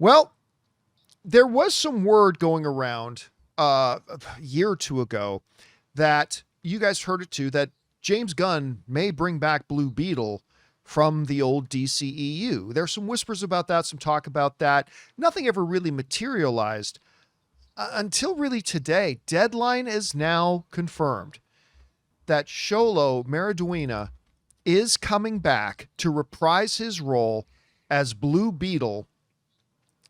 Well, there was some word going around a year or two ago that you guys heard it too, that James Gunn may bring back Blue Beetle from the old DCEU. There's some whispers about that, some talk about that. Nothing ever really materialized until really today. Deadline is now confirmed that Xolo Maridueña is coming back to reprise his role as Blue Beetle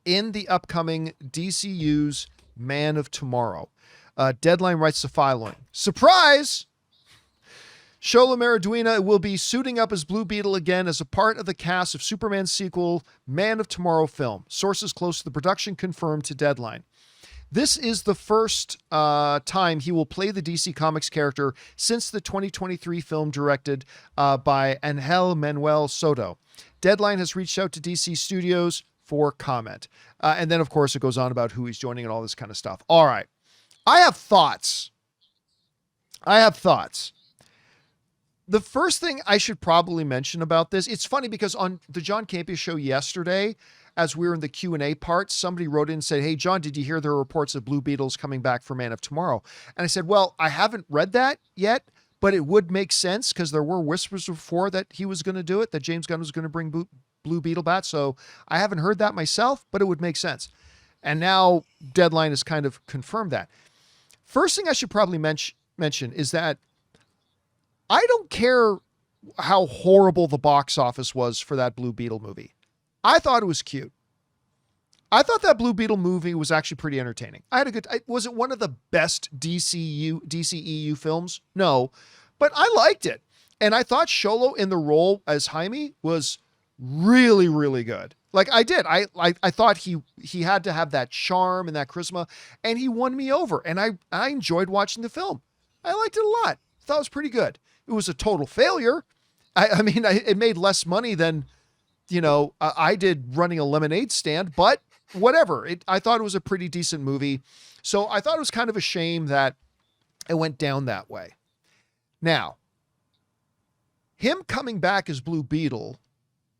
in the upcoming DCU's Man of Tomorrow. Deadline writes the following. Surprise! Xolo Mariduena will be suiting up as Blue Beetle again as a part of the cast of Superman's sequel, Man of Tomorrow film. Sources close to the production confirmed to Deadline. This is the first time he will play the DC Comics character since the 2023 film directed by Angel Manuel Soto. Deadline has reached out to DC Studios for comment. And then, of course, it goes on about who he's joining and all this kind of stuff. All right. I have thoughts. The first thing I should probably mention about this, it's funny because on the John Campea Show yesterday, as we were in the Q&A part, somebody wrote in and said, hey, John, did you hear there are reports of Blue Beetle's coming back for Man of Tomorrow? And I said, well, I haven't read that yet, but it would make sense because there were whispers before that he was going to do it, that James Gunn was going to bring Blue Beetle back. So I haven't heard that myself, but it would make sense. And now Deadline has kind of confirmed that. First thing I should probably mention is that I don't care how horrible the box office was for that Blue Beetle movie. I thought it was cute. I thought that Blue Beetle movie was actually pretty entertaining. Was it one of the best DCEU films? No, but I liked it. And I thought Xolo in the role as Jaime was really, really good. Like I did. I thought he had to have that charm and that charisma, and he won me over. And I enjoyed watching the film. I liked it a lot. I thought it was pretty good. It was a total failure. I mean, it made less money than, I did running a lemonade stand, but whatever. I thought it was a pretty decent movie. So I thought it was kind of a shame that it went down that way. Now, him coming back as Blue Beetle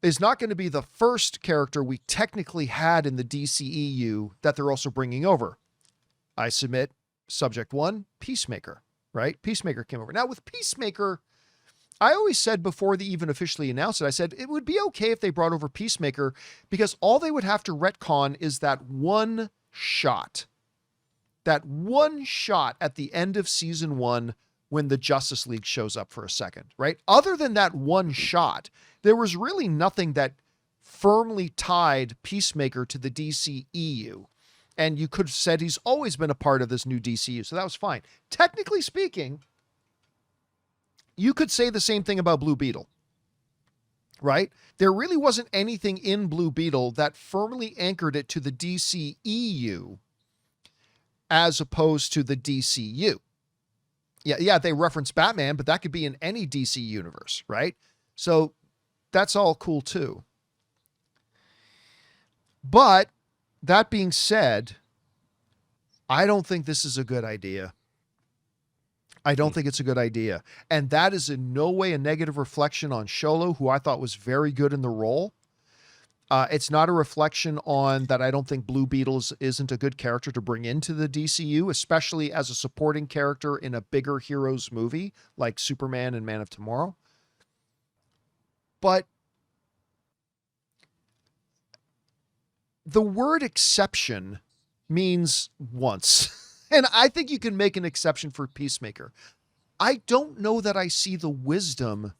is not going to be the first character we technically had in the DCEU that they're also bringing over. I submit subject one, Peacemaker, right? Peacemaker came over. Now with Peacemaker, I always said before they even officially announced it, I said it would be okay if they brought over Peacemaker because all they would have to retcon is that one shot. That one shot at the end of season 1 when the Justice League shows up for a second, right? Other than that one shot, there was really nothing that firmly tied Peacemaker to the DCEU. And you could have said he's always been a part of this new DCU, so that was fine. Technically speaking, you could say the same thing about Blue Beetle, right? There really wasn't anything in Blue Beetle that firmly anchored it to the DCEU as opposed to the DCU. Yeah, they reference Batman, but that could be in any DC universe, right? So that's all cool too. But that being said, I don't think this is a good idea. I don't think it's a good idea. And that is in no way a negative reflection on Xolo, who I thought was very good in the role. It's not a reflection on that I don't think Blue Beetle isn't a good character to bring into the DCU, especially as a supporting character in a bigger heroes movie like Superman and Man of Tomorrow. But the word exception means once. And I think you can make an exception for Peacemaker. I don't know that I see the wisdom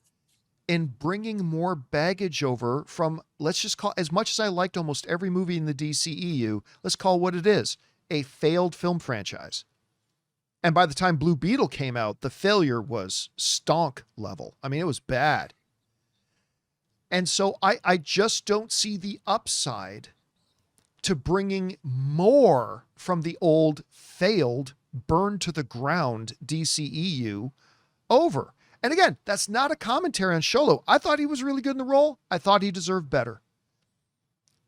in bringing more baggage over from, let's just call, as much as I liked almost every movie in the DCEU, let's call what it is, a failed film franchise. And by the time Blue Beetle came out, the failure was stonk level. I mean, it was bad. And so I just don't see the upside to bringing more from the old, failed, burned to the ground DCEU over. And again, that's not a commentary on Xolo. I thought he was really good in the role. I thought he deserved better.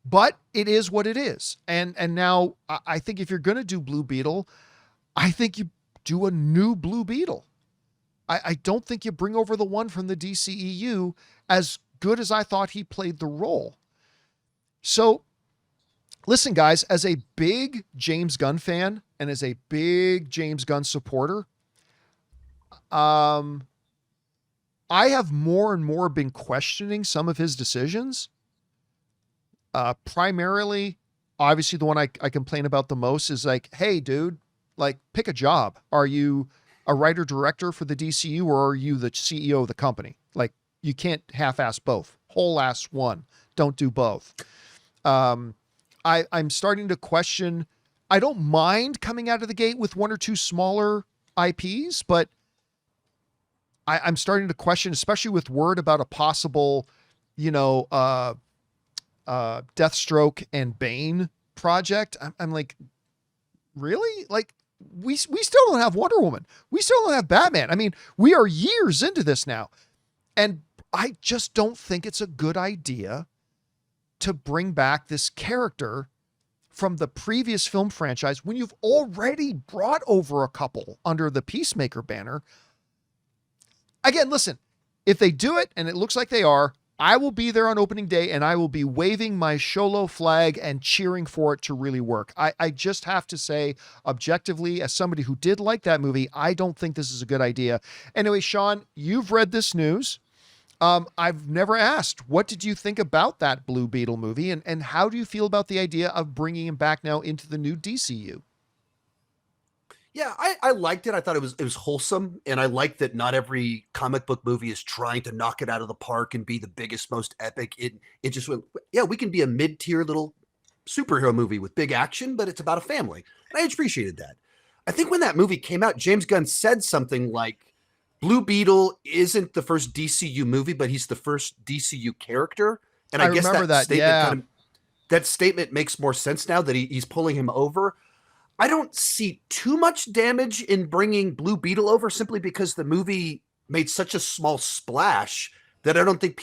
But it is what it is. And now I think if you're going to do Blue Beetle, I think you do a new Blue Beetle. I don't think you bring over the one from the DCEU as good as I thought he played the role. So Listen, guys, as a big James Gunn fan and as a big James Gunn supporter, um, I have more and more been questioning some of his decisions. Primarily, obviously, the one I complain about the most is like, hey, dude, like, pick a job. Are you a writer director for the DCU or are you the CEO of the company? Like, you can't half-ass both. Whole ass one. Don't do both. Um, I'm starting to question. I don't mind coming out of the gate with one or two smaller IPs, but I'm starting to question, especially with word about a possible, you know, Deathstroke and Bane project. I'm like, really? Like, we still don't have Wonder Woman. We still don't have Batman. I mean, we are years into this now. And I just don't think it's a good idea to bring back this character from the previous film franchise when you've already brought over a couple under the Peacemaker banner. Again, listen, if they do it and it looks like they are, I will be there on opening day and I will be waving my Xolo flag and cheering for it to really work. I just have to say, objectively, as somebody who did like that movie, I don't think this is a good idea. Anyway, Sean, you've read this news. I've never asked, what did you think about that Blue Beetle movie? And how do you feel about the idea of bringing him back now into the new DCU? Yeah, I liked it. I thought it was wholesome, and I liked that not every comic book movie is trying to knock it out of the park and be the biggest, most epic. It just went, yeah, we can be a mid-tier little superhero movie with big action, but it's about a family. And I appreciated that. I think when that movie came out, James Gunn said something like, Blue Beetle isn't the first DCU movie, but he's the first DCU character. And I guess remember that statement yeah. that statement makes more sense now that he's pulling him over. I don't see too much damage in bringing Blue Beetle over simply because the movie made such a small splash that I don't think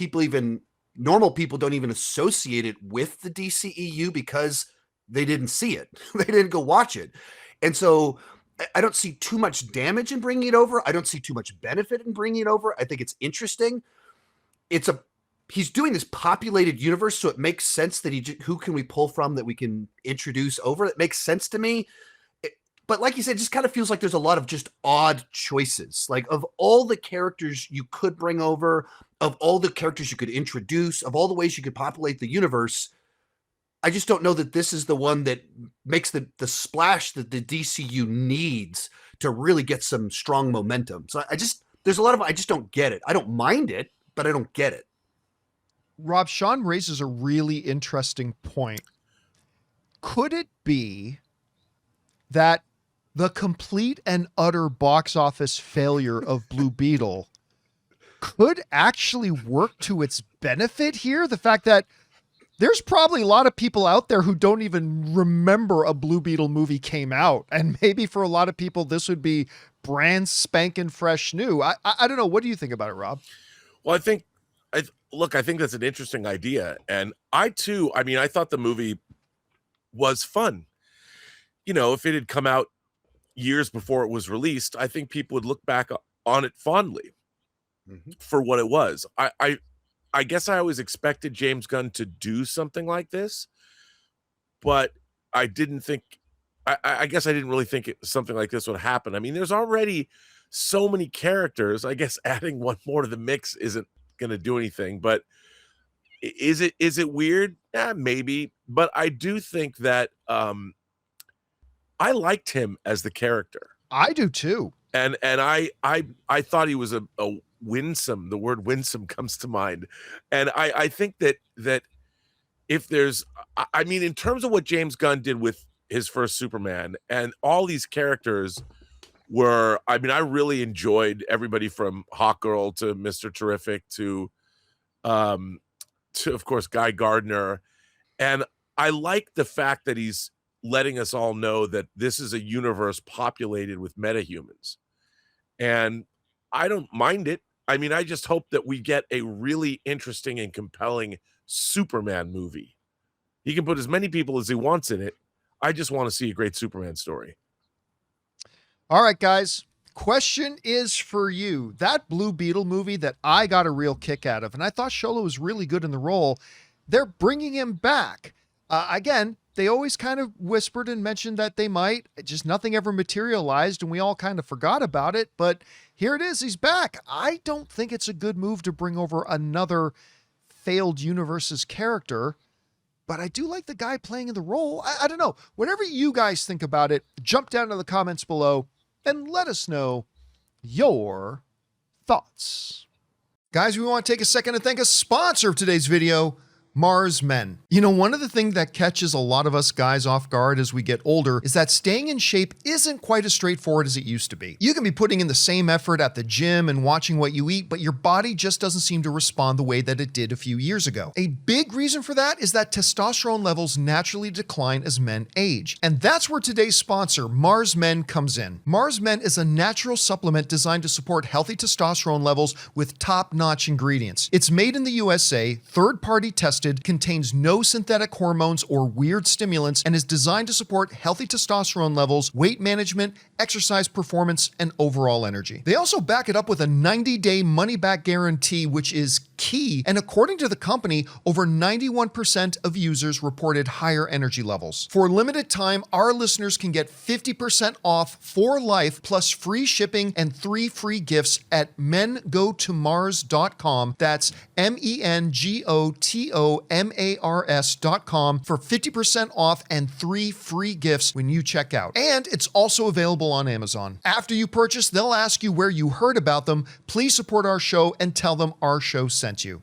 normal people don't even associate it with the DCEU because they didn't see it. They didn't go watch it. And so I don't see too much damage in bringing it over. I don't see too much benefit in bringing it over. I think it's interesting. He's doing this populated universe, so it makes sense that who can we pull from that we can introduce over? It makes sense to me. But like you said, it just kind of feels like there's a lot of just odd choices. Like of all the characters you could bring over, of all the characters you could introduce, of all the ways you could populate the universe, I just don't know that this is the one that makes the splash that the DCU needs to really get some strong momentum. So I just don't get it. I don't mind it, but I don't get it. Rob, Sean raises a really interesting point. Could it be that the complete and utter box office failure of Blue Beetle could actually work to its benefit here? The fact that there's probably a lot of people out there who don't even remember a Blue Beetle movie came out. And maybe for a lot of people, this would be brand spanking fresh new. I don't know. What do you think about it, Rob? Well, I think that's an interesting idea. And I thought the movie was fun. You know, if it had come out years before it was released, I think people would look back on it fondly for what it was. I guess I always expected James Gunn to do something like this, but I didn't think, I guess I didn't really think something like this would happen. I mean, there's already so many characters. I guess adding one more to the mix isn't going to do anything, but is it weird? Yeah, maybe. But I do think that I liked him as the character. I do too. And I thought he was a winsome. The word winsome comes to mind. And I think that if there's, I mean, in terms of what James Gunn did with his first Superman and all these characters were, I mean, I really enjoyed everybody from Hawkgirl to Mr. Terrific to of course, Guy Gardner. And I like the fact that he's letting us all know that this is a universe populated with metahumans. And I don't mind it. I mean, I just hope that we get a really interesting and compelling Superman movie. He can put as many people as he wants in it. I just want to see a great Superman story. All right, guys. Question is for you. That Blue Beetle movie that I got a real kick out of, and I thought Xolo was really good in the role, they're bringing him back. Again, they always kind of whispered and mentioned that they might, just nothing ever materialized and we all kind of forgot about it. But here it is, he's back. I don't think it's a good move to bring over another failed universe's character, but I do like the guy playing in the role. I don't know. Whatever you guys think about it, jump down to the comments below and let us know your thoughts. Guys, we want to take a second to thank a sponsor of today's video, Mars Men. You know, one of the things that catches a lot of us guys off guard as we get older is that staying in shape isn't quite as straightforward as it used to be. You can be putting in the same effort at the gym and watching what you eat, but your body just doesn't seem to respond the way that it did a few years ago. A big reason for that is that testosterone levels naturally decline as men age. And that's where today's sponsor, Mars Men, comes in. Mars Men is a natural supplement designed to support healthy testosterone levels with top-notch ingredients. It's made in the USA, third-party tested, contains no synthetic hormones or weird stimulants, and is designed to support healthy testosterone levels, weight management, exercise performance, and overall energy. They also back it up with a 90-day money-back guarantee, which is key. And according to the company, over 91% of users reported higher energy levels. For a limited time, our listeners can get 50% off for life, plus free shipping and 3 free gifts at mengotomars.com. That's mengotomars.com for 50% off and 3 free gifts when you check out. And it's also available on Amazon. After you purchase, they'll ask you where you heard about them. Please support our show and tell them our show sent you.